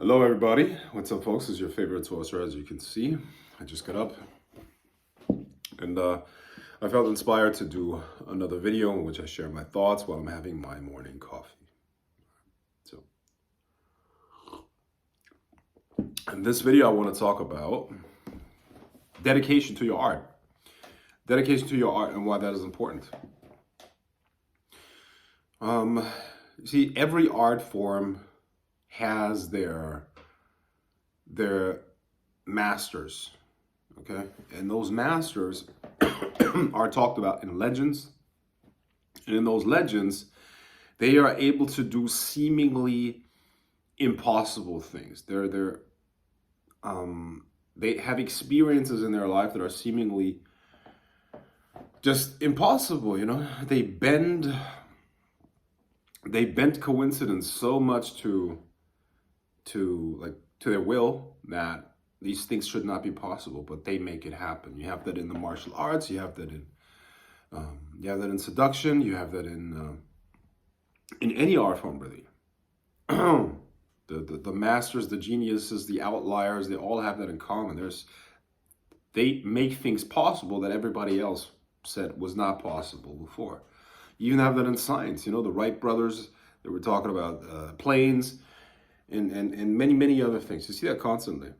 Hello everybody, what's up folks? This is your favorite sorcerer. As you can see, I just got up and I felt inspired to do another video in which I share my thoughts while I'm having my morning coffee. So, in this video I want to talk about dedication to your art. Dedication to your art and why that is important. See, every art form has their masters, okay? And those masters are talked about in legends. And in those legends, they are able to do seemingly impossible things. They have experiences in their life that are seemingly just impossible, you know? They bend coincidence so much to their will that these things should not be possible, but they make it happen. You have that in the martial arts. You have that in seduction. You have that in any art form, really. the masters, the geniuses, the outliers, they all have that in common. They make things possible that everybody else said was not possible before. You even have that in science. You know, the Wright brothers, they were talking about planes and many other things. You see that constantly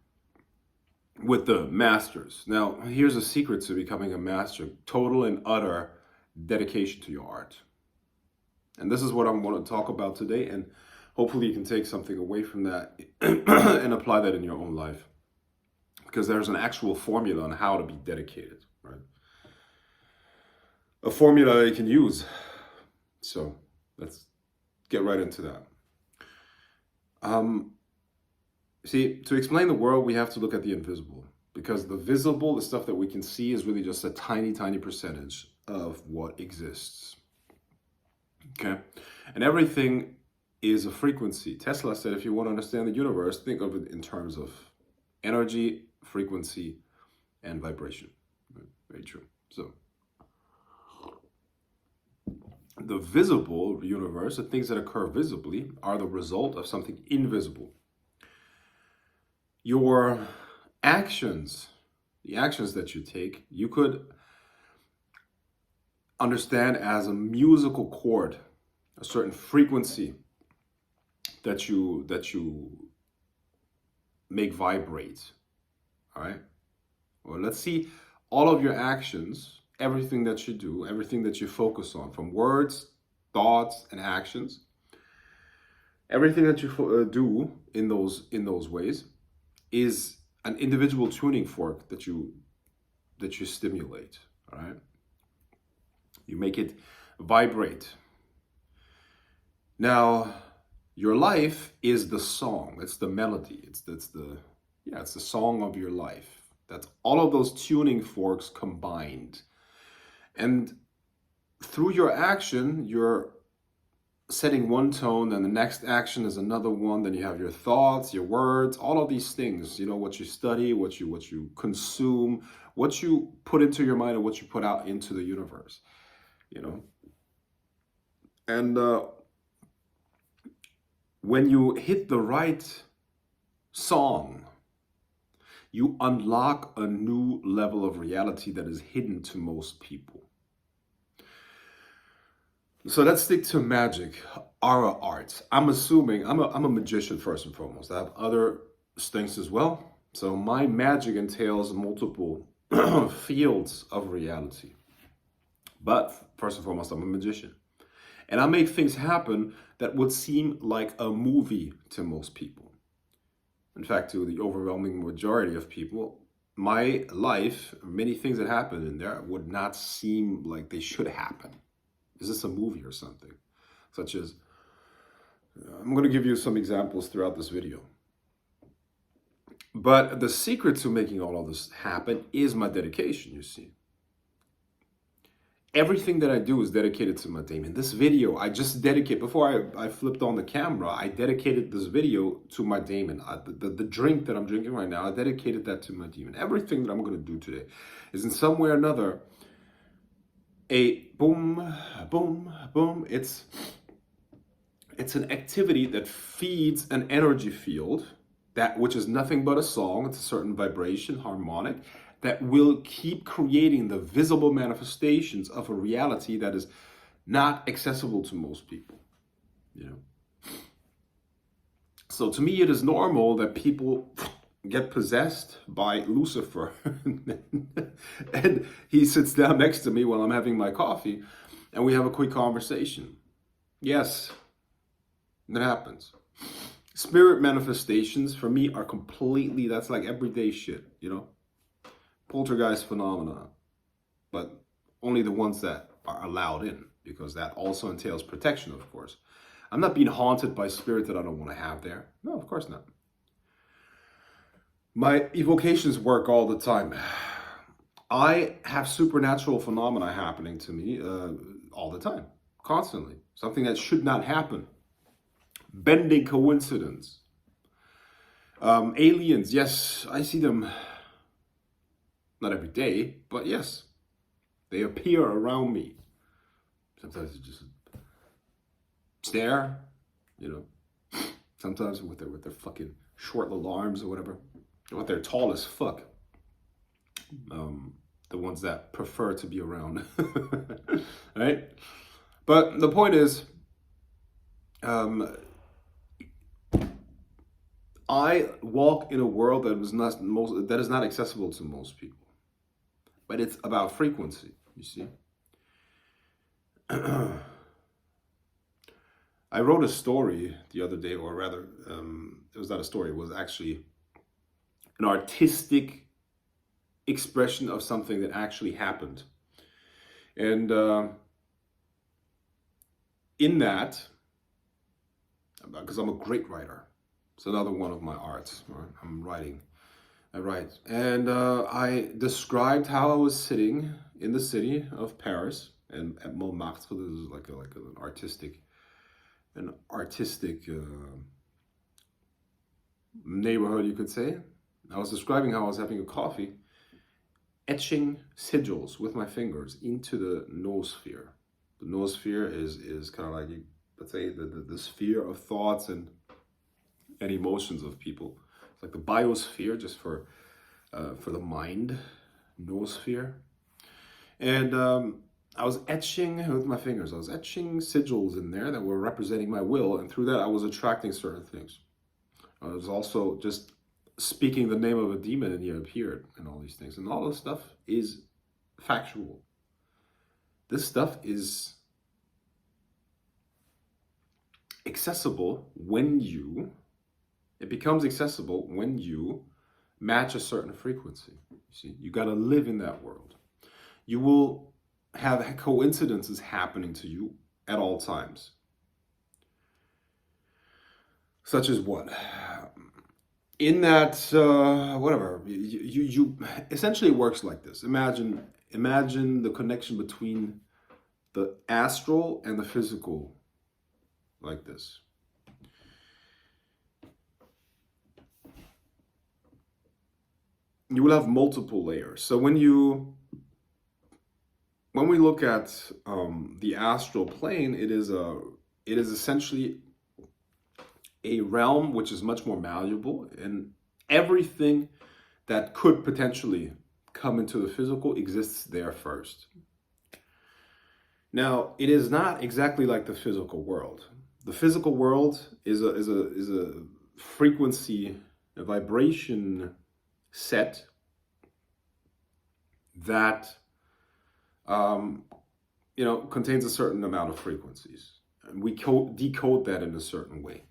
with the masters. Now, here's a secret to becoming a master: total and utter dedication to your art. And this is what I'm going to talk about today, and hopefully you can take something away from that and apply that in your own life, because there's an actual formula on how to be dedicated, right? A formula that you can use. So let's get right into that. See, to explain the world, we have to look at the invisible, because the visible, the stuff that we can see, is really just a tiny percentage of what exists. Okay? And everything is a frequency. Tesla said, if you want to understand the universe, think of it in terms of energy, frequency, and vibration. Very true. So, the visible universe, the things that occur visibly, are the result of something invisible. Your actions, the actions that you take, you could understand as a musical chord, a certain frequency that you make vibrate. All right? Well, let's see all of your actions, everything that you do, everything that you focus on, from words, thoughts, and actions. Everything that you do in those ways is an individual tuning fork that you stimulate. All right, you make it vibrate. Now, your life is the song. It's the melody. It's the song of your life. That's all of those tuning forks combined. And through your action, you're setting one tone, then the next action is another one. Then you have your thoughts, your words, all of these things. You know, what you study, what you consume, what you put into your mind, and what you put out into the universe. You know, and when you hit the right song, you unlock a new level of reality that is hidden to most people. So let's stick to magic, aura art. I'm assuming I'm a magician first and foremost. I have other things as well. So my magic entails multiple fields of reality. But first and foremost, I'm a magician. And I make things happen that would seem like a movie to most people. In fact, to the overwhelming majority of people, my life, many things that happen in there would not seem like they should happen. Is this a movie or something? Such as, I'm going to give you some examples throughout this video. But the secret to making all of this happen is my dedication, you see. Everything that I do is dedicated to my demon. This video, I just dedicated, before I flipped on the camera, I dedicated this video to my demon. The drink that I'm drinking right now, I dedicated that to my demon. Everything that I'm going to do today is in some way or another a boom, boom, boom. It's an activity that feeds an energy field that which is nothing but a song. It's a certain vibration, harmonic, that will keep creating the visible manifestations of a reality that is not accessible to most people, you know. So to me, it is normal that people get possessed by Lucifer. And he sits down next to me while I'm having my coffee, and we have a quick conversation. Yes, that happens. Spirit manifestations for me are completely, that's like everyday shit, you know? Poltergeist phenomena, but only the ones that are allowed in, because that also entails protection, of course. I'm not being haunted by spirit that I don't want to have there. No, of course not. My evocations work all the time. I have supernatural phenomena happening to me all the time, constantly. Something that should not happen. Bending coincidence. Aliens, yes, I see them. Not every day, but yes, they appear around me. Sometimes they just stare, you know. Sometimes with their fucking short little arms or whatever. But they're tall as fuck. The ones that prefer to be around, right? But the point is, I walk in a world that is not accessible to most people. But it's about frequency, you see. I wrote a story the other day, or rather, it was not a story, it was actually an artistic expression of something that actually happened. And in that, because I'm a great writer, it's another one of my arts, right? I write. And I described how I was sitting in the city of Paris, and at Montmartre. This is like an artistic neighborhood, you could say. I was describing how I was having a coffee, etching sigils with my fingers into the noosphere. The noosphere is kind of like, let's say, the sphere of thoughts and emotions of people. It's like the biosphere, just for the mind, noosphere. And I was etching with my fingers. I was etching sigils in there that were representing my will, and through that I was attracting certain things. I was also just speaking the name of a demon, and he appeared, and all these things. And all this stuff is factual. This stuff is accessible it becomes accessible when you match a certain frequency. You see, you got to live in that world. You will have coincidences happening to you at all times. Such as what? In that, whatever, you essentially it works like this. Imagine the connection between the astral and the physical, like this. You will have multiple layers. So when we look at the astral plane, it is essentially a realm which is much more malleable, and everything that could potentially come into the physical exists there first. Now, it is not exactly like the physical world. The physical world is a frequency, a vibration set that contains a certain amount of frequencies, and we decode that in a certain way.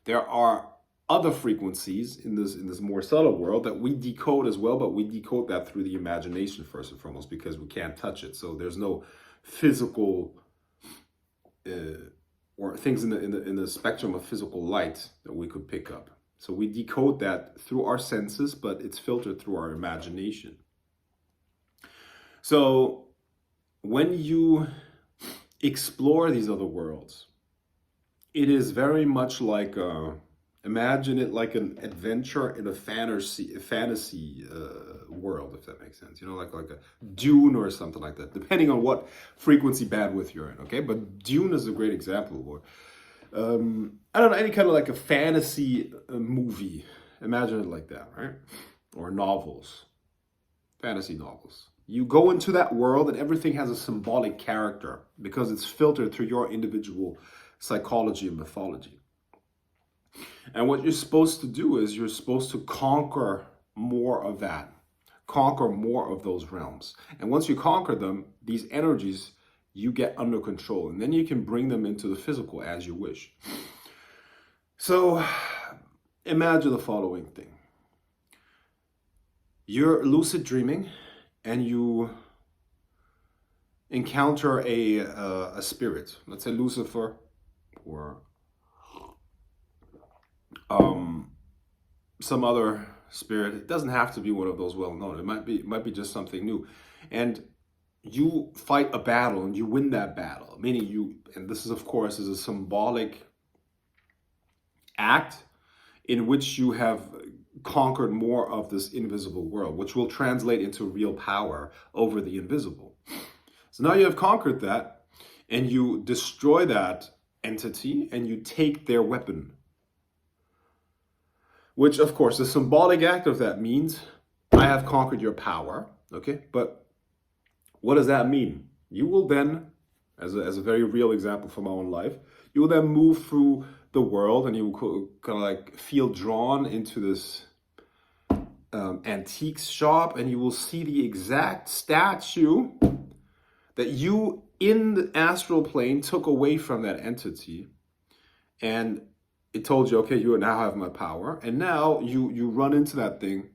There are other frequencies in this more subtle world that we decode as well, but we decode that through the imagination first and foremost, because we can't touch it. So there's no physical or things in the spectrum of physical light that we could pick up. So we decode that through our senses, but it's filtered through our imagination. So when you explore these other worlds, it is very much like, imagine it like an adventure in a fantasy world, if that makes sense. You know, like a Dune or something like that, depending on what frequency bandwidth you're in, okay? But Dune is a great example. Or, I don't know, any kind of like a fantasy movie, Imagine it like that, right? Or novels, fantasy novels. You go into that world and everything has a symbolic character because it's filtered through your individual psychology and mythology. And what you're supposed to do is you're supposed to conquer more of that, conquer more of those realms. And once you conquer them, these energies you get under control, and then you can bring them into the physical as you wish. So imagine the following thing. You're lucid dreaming and you encounter a spirit, let's say Lucifer, or some other spirit. It doesn't have to be one of those well-known. It might be just something new. And you fight a battle and you win that battle, meaning you, and this is of course is a symbolic act in which you have conquered more of this invisible world, which will translate into real power over the invisible. So now you have conquered that and you destroy that entity and you take their weapon. Which, of course, the symbolic act of that means I have conquered your power, okay? But what does that mean? You will then, as a very real example from my own life, you will then move through the world and you will kind of like feel drawn into this antiques shop, and you will see the exact statue that you in the astral plane took away from that entity, and it told you, okay, you now have my power. And now you run into that thing,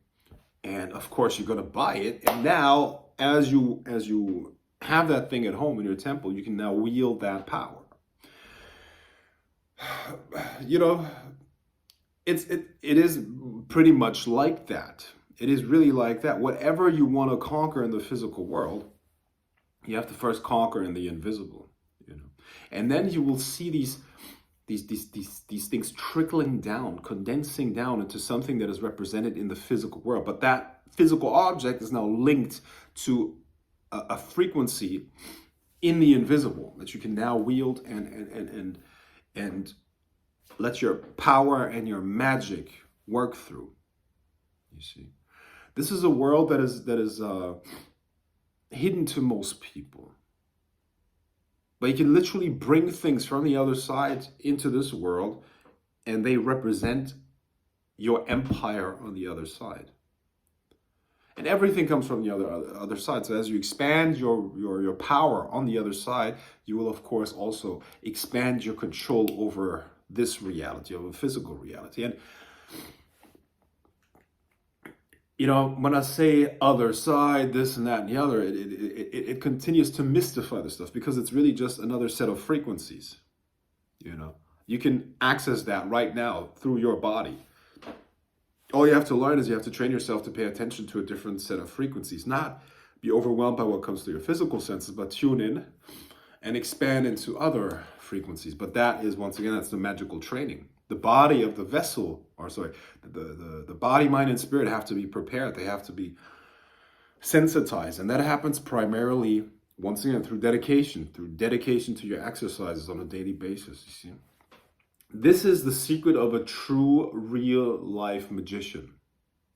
and of course you're gonna buy it. And now as you have that thing at home in your temple, you can now wield that power. You know, it is pretty much like that. It is really like that. Whatever you want to conquer in the physical world, you have to first conquer in the invisible, you know. And then you will see these things trickling down, condensing down into something that is represented in the physical world. But that physical object is now linked to a frequency in the invisible that you can now wield and let your power and your magic work through. You see, this is a world that is hidden to most people. But you can literally bring things from the other side into this world, and they represent your empire on the other side. And everything comes from the other side. So as you expand your power on the other side, you will of course also expand your control over this reality, over physical reality. And you know, when I say other side, this and that and the other, it continues to mystify the stuff, because it's really just another set of frequencies. You know, you can access that right now through your body. All you have to learn is you have to train yourself to pay attention to a different set of frequencies, not be overwhelmed by what comes to your physical senses, but tune in and expand into other frequencies. But that is, once again, that's the magical training. The body of the vessel, or sorry, the body, mind, and spirit have to be prepared. They have to be sensitized. And that happens primarily, once again, through dedication to your exercises on a daily basis, you see. This is the secret of a true, real life magician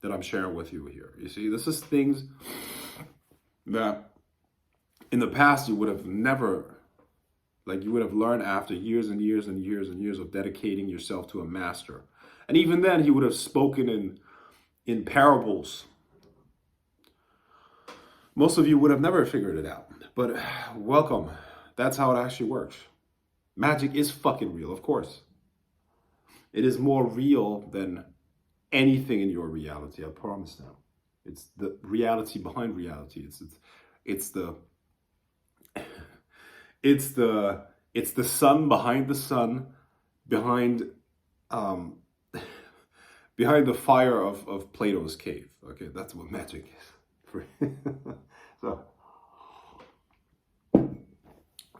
that I'm sharing with you here. You see, this is things that in the past you would have never, like you would have learned after years and years and years and years of dedicating yourself to a master. And even then he would have spoken in parables. Most of you would have never figured it out. But welcome. That's how it actually works. Magic is fucking real, of course. It is more real than anything in your reality, I promise now. It's the reality behind reality. It's the sun behind the sun, behind behind the fire of Plato's cave. Okay, that's what magic is. So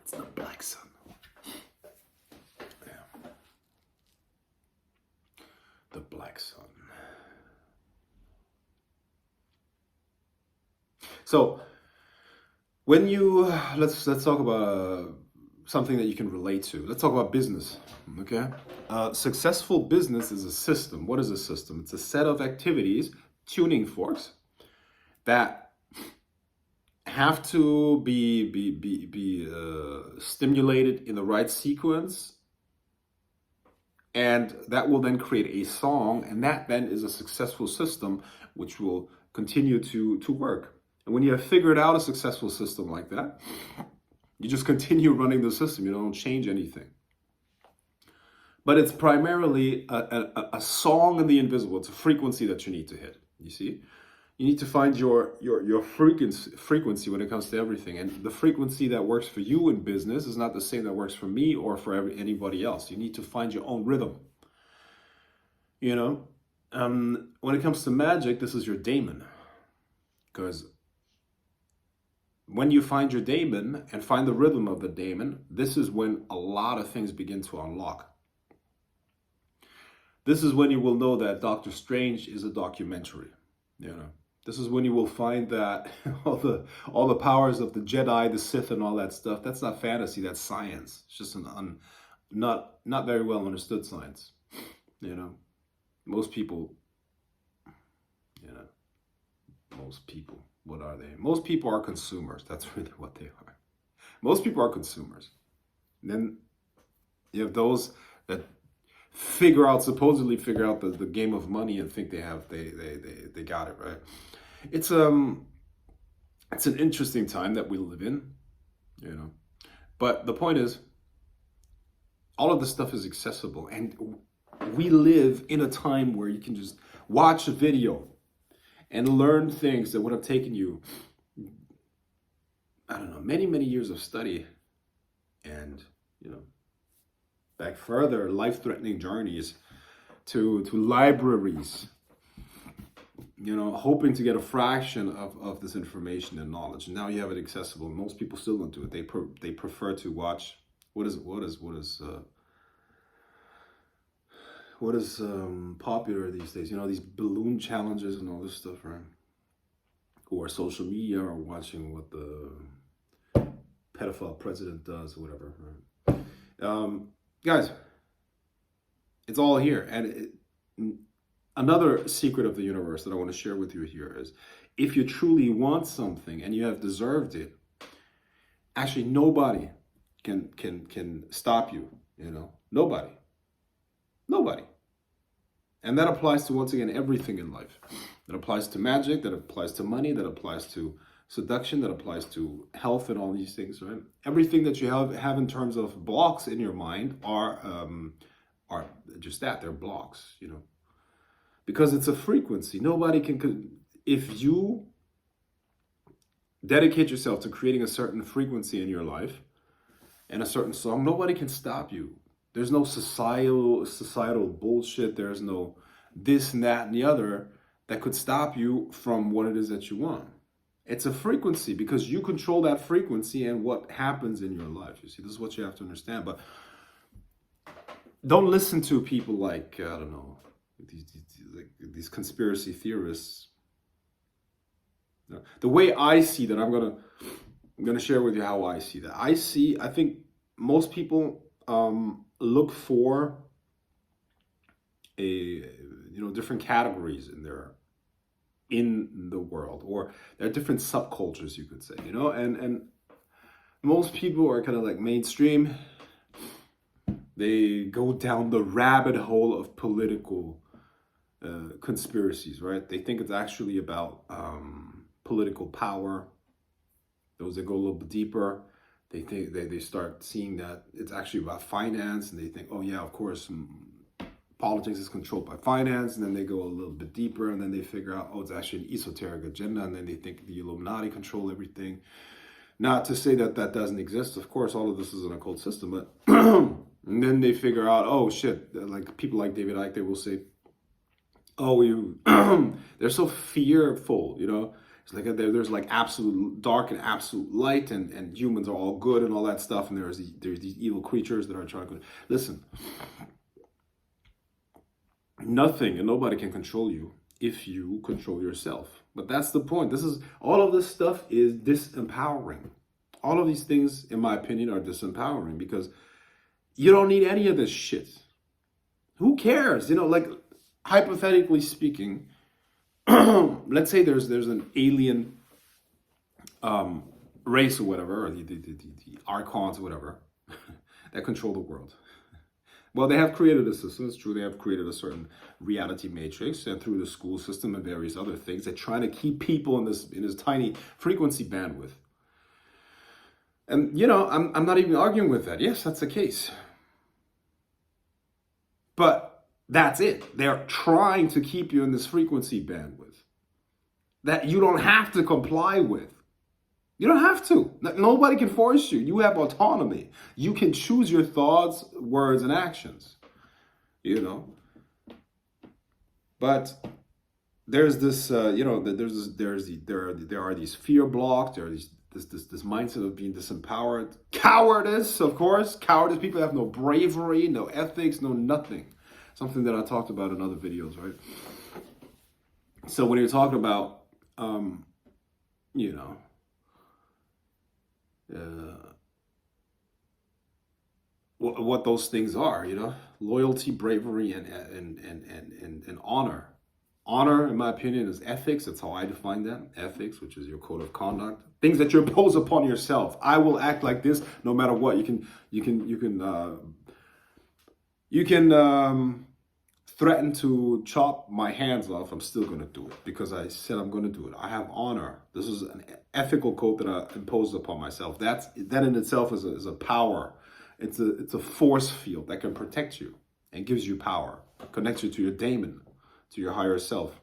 it's the black sun. Yeah. The black sun. So when you let's talk about something that you can relate to. Let's talk about business, okay? A successful business is a system. What is a system? It's a set of activities, tuning forks, that have to be stimulated in the right sequence, and that will then create a song, and that then is a successful system which will continue to work. And when you have figured out a successful system like that, you just continue running the system. You don't change anything. But it's primarily a song in the invisible. It's a frequency that you need to hit. You see? You need to find your frequency when it comes to everything. And the frequency that works for you in business is not the same that works for me or for anybody else. You need to find your own rhythm. You know? When it comes to magic, this is your daemon. Because when you find your daemon and find the rhythm of the daemon, this is when a lot of things begin to unlock. This is when you will know that Doctor Strange is a documentary. You know, this is when you will find that all the powers of the Jedi, the Sith, and all that stuff, that's not fantasy, that's science. It's just an not very well understood science. You know, most people, what are they? Most people are consumers. That's really what they are. Most people are consumers. And then you have those that supposedly figure out the game of money and think they got it right. It's an interesting time that we live in, you know. But the point is, all of this stuff is accessible, and we live in a time where you can just watch a video and learn things that would have taken you, I don't know, many years of study, and you know, back further, life-threatening journeys to libraries, you know, hoping to get a fraction of this information and knowledge. And now you have it accessible. Most people still don't do it. They prefer to watch what is popular these days. You know, these balloon challenges and all this stuff, right? Or social media, or watching what the pedophile president does, or whatever, right? Guys, it's all here. And another secret of the universe that I want to share with you here is, if you truly want something and you have deserved it, actually nobody can stop you, you know? Nobody. And that applies to, once again, everything in life. That applies to magic, that applies to money, that applies to seduction, that applies to health and all these things, right? Everything that you have in terms of blocks in your mind are just that, they're blocks, you know, because it's a frequency. Nobody can, if you dedicate yourself to creating a certain frequency in your life and a certain song, nobody can stop you. There's no societal bullshit. There's no this and that and the other that could stop you from what it is that you want. It's a frequency, because you control that frequency and what happens in your life. You see, this is what you have to understand. But don't listen to people like, I don't know, these conspiracy theorists. The way I see that, I'm gonna share with you how I see that. I think most people look for different categories in the world, or there are different subcultures, you could say, you know, and most people are kind of like mainstream. They go down the rabbit hole of political conspiracies, right? They think it's actually about political power. Those that go a little bit deeper, they think they start seeing that it's actually about finance, and they think, oh yeah, of course, politics is controlled by finance. And then they go a little bit deeper, and then they figure out, oh, it's actually an esoteric agenda, and then they think the Illuminati control everything. Not to say that that doesn't exist. Of course, all of this is an occult system, but and then they figure out, oh shit, like people like David Icke, they will say, oh, they're so fearful, you know. It's like there's like absolute dark and absolute light, and humans are all good and all that stuff, and there's these evil creatures that are trying to listen. Nothing and nobody can control you if you control yourself. But that's the point. All of this stuff is disempowering. All of these things, in my opinion, are disempowering, because you don't need any of this shit. Who cares? You know, like, hypothetically speaking, let's say there's an alien race or whatever, or the archons or whatever, that control the world. Well, they have created a system. It's true. They have created a certain reality matrix, and through the school system and various other things, they're trying to keep people in this tiny frequency bandwidth. And you know, I'm not even arguing with that. Yes, that's the case. But that's it. They're trying to keep you in this frequency bandwidth that you don't have to comply with. You don't have to. Nobody can force you. You have autonomy. You can choose your thoughts, words, and actions. You know. But there's this, you know, there are these fear blocks. There are this mindset of being disempowered. Cowardice, of course. Cowardice. People have no bravery, no ethics, no nothing. Something that I talked about in other videos, right? So when you're talking about, you know, what those things are, you know, loyalty, bravery, and honor. Honor, in my opinion, is ethics. That's how I define that. Ethics, which is your code of conduct, things that you impose upon yourself. I will act like this no matter what. You can threaten to chop my hands off. I'm still going to do it because I said I'm going to do it. I have honor. This is an ethical code that I imposed upon myself. That in itself is a power. It's a force field that can protect you and gives you power, connects you to your daemon, to your higher self.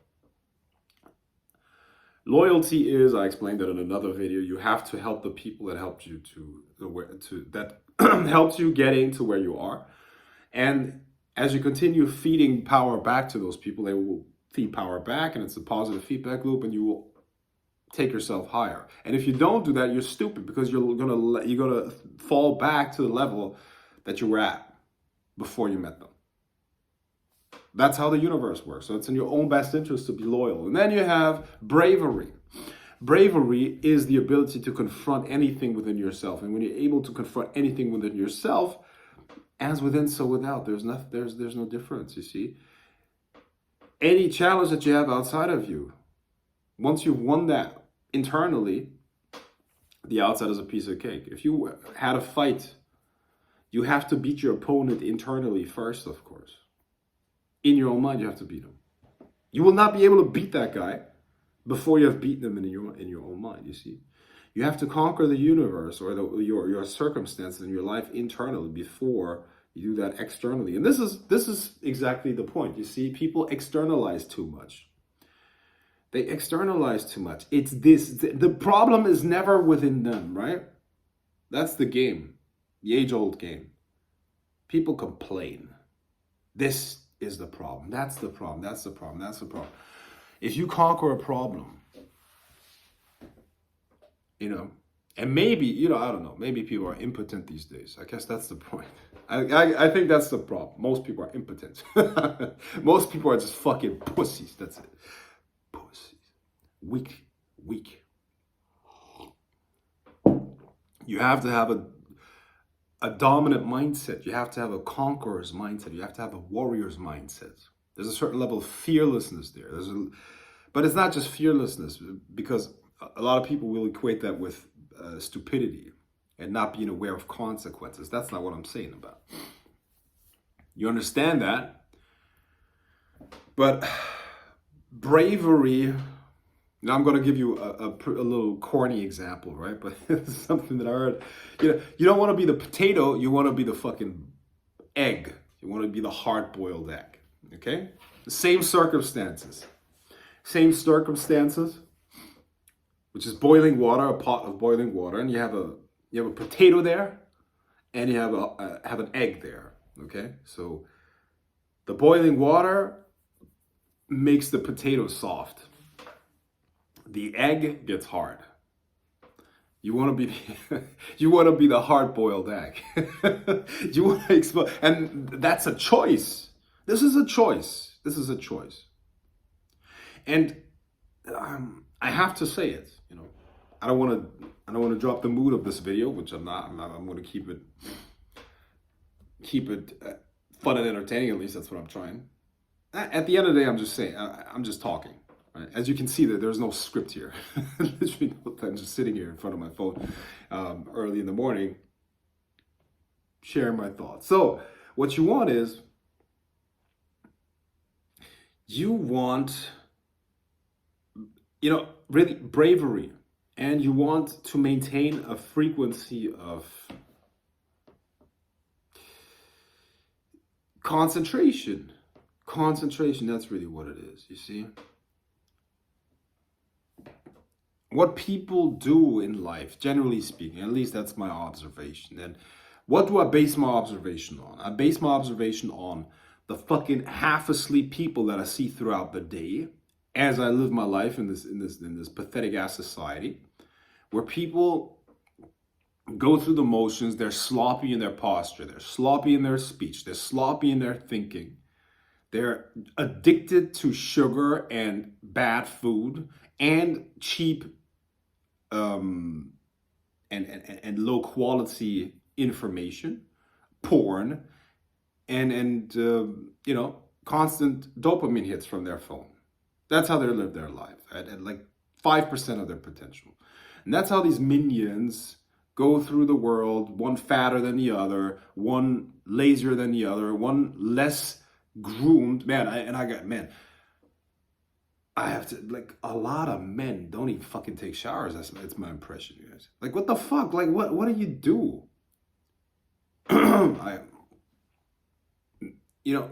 Loyalty is, I explained that in another video, you have to help the people that helped you that helped you getting to where you are. And as you continue feeding power back to those people, they will feed power back, and it's a positive feedback loop, and you will take yourself higher. And if you don't do that, you're stupid, because you're gonna fall back to the level that you were at before you met them. That's how the universe works. So it's in your own best interest to be loyal. And then you have bravery. Bravery is the ability to confront anything within yourself. And when you're able to confront anything within yourself, as within, so without. There's no difference, you see. Any challenge that you have outside of you, once you've won that internally, the outside is a piece of cake. If you had a fight, you have to beat your opponent internally first, of course. In your own mind, you have to beat him. You will not be able to beat that guy before you have beaten him in your own mind, you see. You have to conquer the universe or your circumstances in your life internally before you do that externally. And this is exactly the point. You see, people externalize too much. They externalize too much. The problem is never within them, right? That's the game, the age-old game. People complain. This is the problem. That's the problem. That's the problem. That's the problem. If you conquer a problem, you know, and maybe, you know, I don't know, maybe people are impotent these days. I guess that's the point. I think that's the problem. Most people are impotent. Most people are just fucking pussies. That's it. Pussies. Weak. You have to have a dominant mindset. You have to have a conqueror's mindset. You have to have a warrior's mindset. There's a certain level of fearlessness there. But it's not just fearlessness, because a lot of people will equate that with stupidity and not being aware of consequences. That's not what I'm saying about. You understand that? But bravery, now I'm going to give you a little corny example, right? But it's something that I heard. You know, you don't want to be the potato, you want to be the fucking egg. You want to be the hard-boiled egg, okay? The same circumstances, which is boiling water, a pot of boiling water, and you have a potato there, and you have an egg there, okay? So the boiling water makes the potato soft. The egg gets hard. You want to be the hard-boiled egg. You want to explode, and that's a choice. This is a choice. And I have to say it. You know, I don't want to drop the mood of this video, which I'm not. I'm going to keep it fun and entertaining. At least that's what I'm trying. At the end of the day, I'm just saying, I'm just talking. Right? As you can see, that there's no script here. Literally, I'm just sitting here in front of my phone early in the morning, sharing my thoughts. So what you want is, you want, really bravery. And you want to maintain a frequency of concentration. Concentration, that's really what it is, you see? What people do in life, generally speaking, at least that's my observation. And what do I base my observation on? I base my observation on the fucking half-asleep people that I see throughout the day as I live my life in this pathetic ass society, where people go through the motions. They're sloppy in their posture, they're sloppy in their speech, they're sloppy in their thinking. They're addicted to sugar and bad food and cheap and low quality information, porn, and constant dopamine hits from their phone. That's how they live their life at like 5% of their potential. And that's how these minions go through the world, one fatter than the other, one lazier than the other, one less groomed. I have to, like, a lot of men don't even fucking take showers. That's my impression, you guys. Like, what the fuck? Like, what do you do?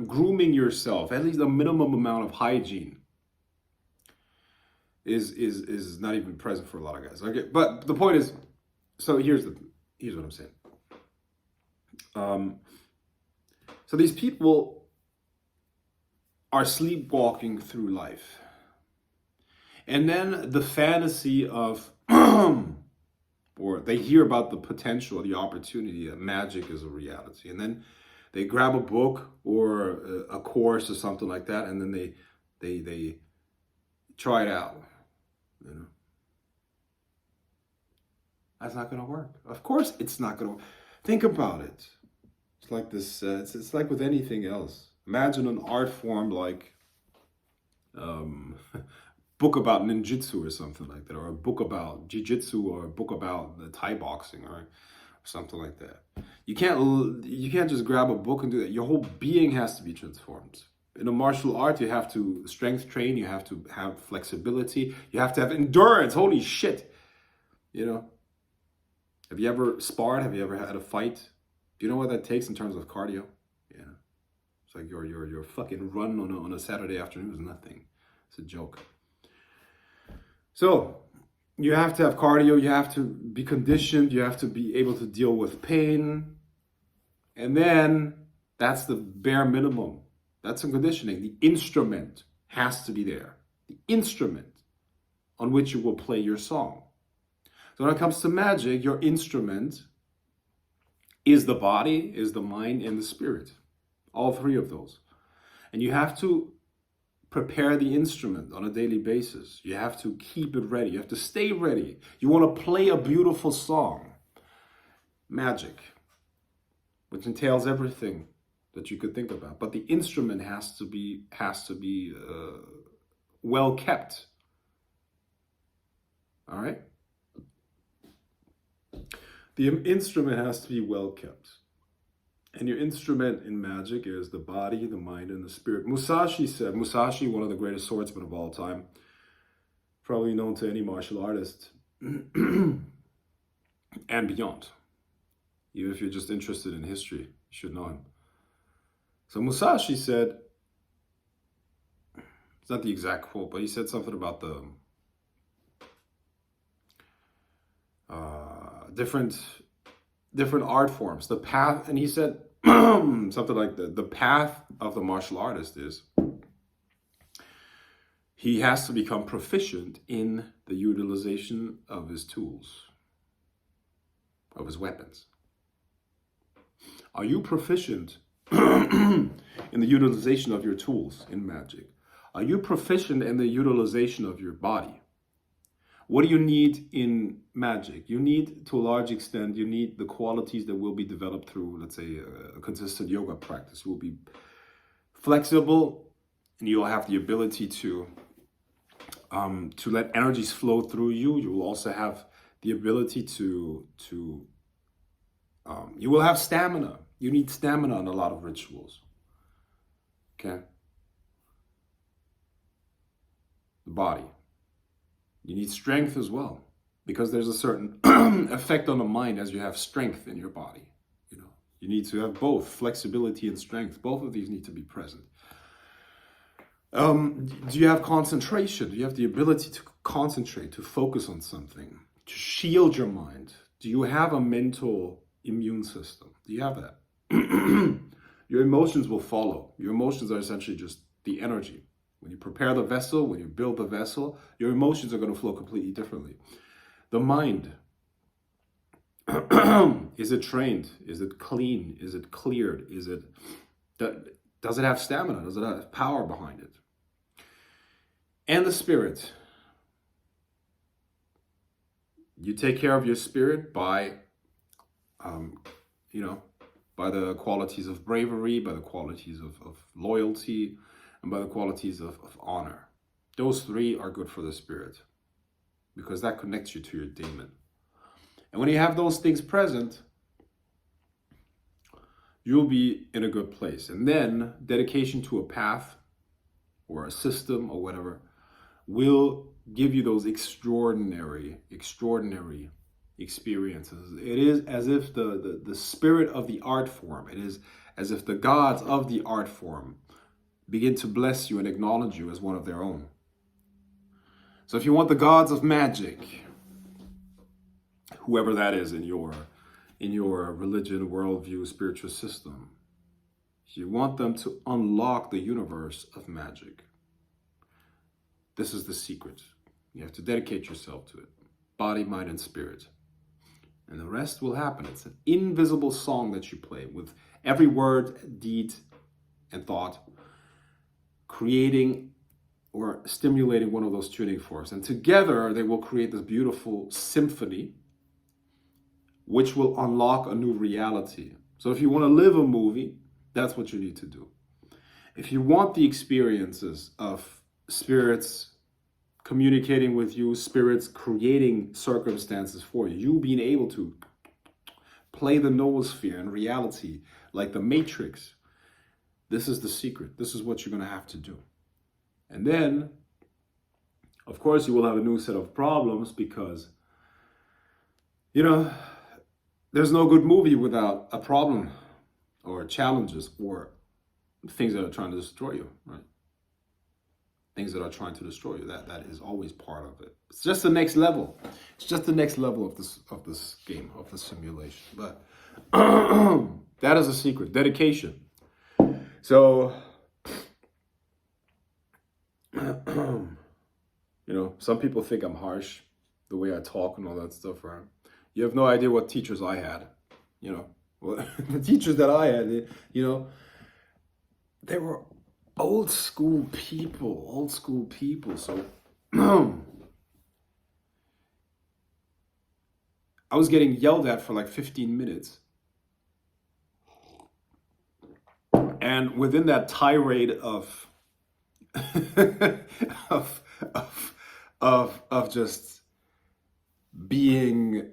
Grooming yourself, at least a minimum amount of hygiene is not even present for a lot of guys. Okay, but the point is, so here's what I'm saying. So these people are sleepwalking through life. And then the fantasy of, or they hear about the potential, the opportunity that magic is a reality. And then they grab a book or a course or something like that, and then they try it out. That's not going to work. Of course it's not going to work. Think about it. It's like this, it's like with anything else. Imagine an art form like book about ninjutsu or something like that, or a book about jiu-jitsu, or a book about the Thai boxing, or something like that. You can't just grab a book and do that. Your whole being has to be transformed. In a martial art, you have to strength train, you have to have flexibility, you have to have endurance. Holy shit. Have you ever sparred? Have you ever had a fight? Do you know what that takes in terms of cardio? Yeah. It's like your fucking run on a Saturday afternoon is nothing. It's a joke. So you have to have cardio, you have to be conditioned, you have to be able to deal with pain. And then that's the bare minimum. That's some conditioning. The instrument has to be there. The instrument on which you will play your song. So when it comes to magic, your instrument is the body, is the mind, and the spirit. All three of those. And you have to prepare the instrument on a daily basis. You have to keep it ready. You have to stay ready. You want to play a beautiful song. Magic, which entails everything that you could think about. But the instrument has to be well kept. All right? The instrument has to be well kept. And your instrument in magic is the body, the mind, and the spirit. Musashi, one of the greatest swordsmen of all time, probably known to any martial artist, and beyond. Even if you're just interested in history, you should know him. So Musashi said, it's not the exact quote, but he said something about the different art forms, the path, and he said something like the path of the martial artist is he has to become proficient in the utilization of his tools, of his weapons. Are you proficient in the utilization of your tools in magic? Are you proficient in the utilization of your body? What do you need in magic? You need, to a large extent, you need the qualities that will be developed through, let's say, a consistent yoga practice. You will be flexible, and you'll have the ability to let energies flow through you. You will also have the ability to you will have stamina. You need stamina in a lot of rituals. Okay? The body. You need strength as well, because there's a certain effect on the mind as you have strength in your body. You know, you need to have both flexibility and strength. Both of these need to be present. Do you have concentration? Do you have the ability to concentrate, to focus on something, to shield your mind? Do you have a mental immune system? Do you have that? Your emotions will follow. Your emotions are essentially just the energy. When you prepare the vessel, when you build the vessel, your emotions are going to flow completely differently. The mind, is it trained? Is it clean? Is it cleared? Does it have stamina? Does it have power behind it? And the spirit. You take care of your spirit by, by the qualities of bravery, by the qualities of loyalty, and by the qualities of honor. Those three are good for the spirit, because that connects you to your daemon. And when you have those things present, you'll be in a good place. And then dedication to a path or a system or whatever will give you those extraordinary experiences. It is as if the spirit of the art form, it is as if the gods of the art form begin to bless you and acknowledge you as one of their own. So if you want the gods of magic, whoever that is in your religion, worldview, spiritual system, you want them to unlock the universe of magic. This is the secret. You have to dedicate yourself to it. Body, mind, and spirit. And the rest will happen. It's an invisible song that you play with every word, deed, and thought, creating or stimulating one of those tuning forks. And together they will create this beautiful symphony, which will unlock a new reality. So if you want to live a movie, that's what you need to do. If you want the experiences of spirits communicating with you, spirits creating circumstances for you, you being able to play the noosphere in reality like the Matrix, this is the secret. This is what you're going to have to do. And then, of course, you will have a new set of problems because, there's no good movie without a problem or challenges or things that are trying to destroy you, right? Things that are trying to destroy you. That is always part of it. It's just the next level. It's just the next level of this game, of the simulation. But that is a secret. Dedication. So, some people think I'm harsh, the way I talk and all that stuff, right? You have no idea what teachers I had, Well, the teachers that I had, they were old school people. So I was getting yelled at for like 15 minutes. And within that tirade of of just being,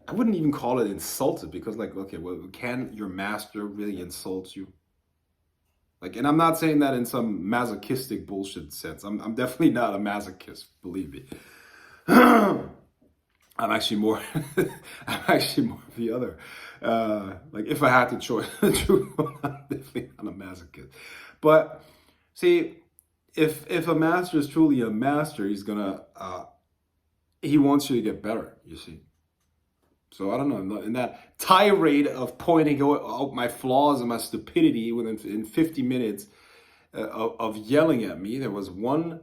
I wouldn't even call it insulted, because can your master really insult you? And I'm not saying that in some masochistic bullshit sense. I'm definitely not a masochist, believe me. I'm actually more of the other. If I had to choose the truth, I'm definitely not a masochist. But see, if a master is truly a master, he's gonna he wants you to get better, you see. So I don't know, in that tirade of pointing out my flaws and my stupidity in 50 minutes of yelling at me, there was one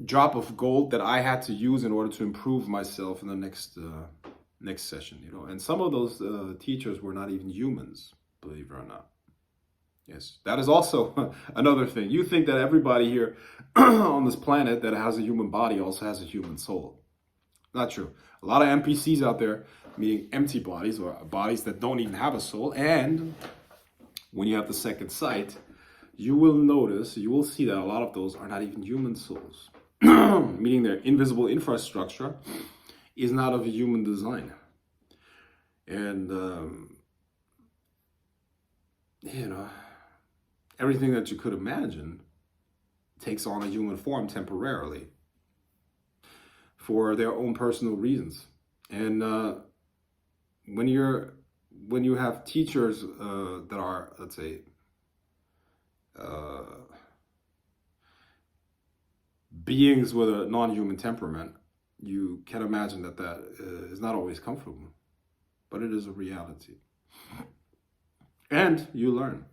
drop of gold that I had to use in order to improve myself in the next session, And some of those teachers were not even humans, believe it or not. Yes, that is also another thing. You think that everybody here on this planet that has a human body also has a human soul. Not true. A lot of NPCs out there, meaning empty bodies or bodies that don't even have a soul. And when you have the second sight, you will notice, you will see that a lot of those are not even human souls, meaning their invisible infrastructure is not of a human design. And, you know, everything that you could imagine takes on a human form temporarily for their own personal reasons. And when you have teachers that are, let's say, beings with a non-human temperament, you can imagine that is not always comfortable, but it is a reality. And you learn.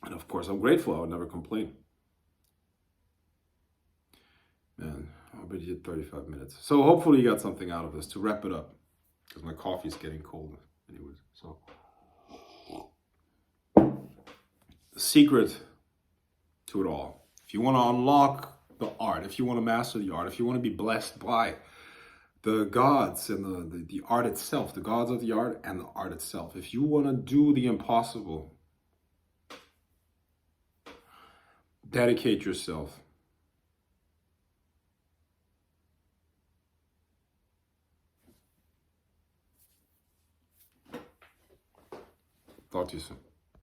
And of course, I'm grateful. I would never complain. Man, I already did 35 minutes. So hopefully you got something out of this to wrap it up, because my coffee is getting cold anyways. So the secret to it all, if you want to unlock the art, if you want to master the art, if you want to be blessed by the gods and the art itself, the gods of the art and the art itself, if you want to do the impossible, dedicate yourself. Talk to you soon.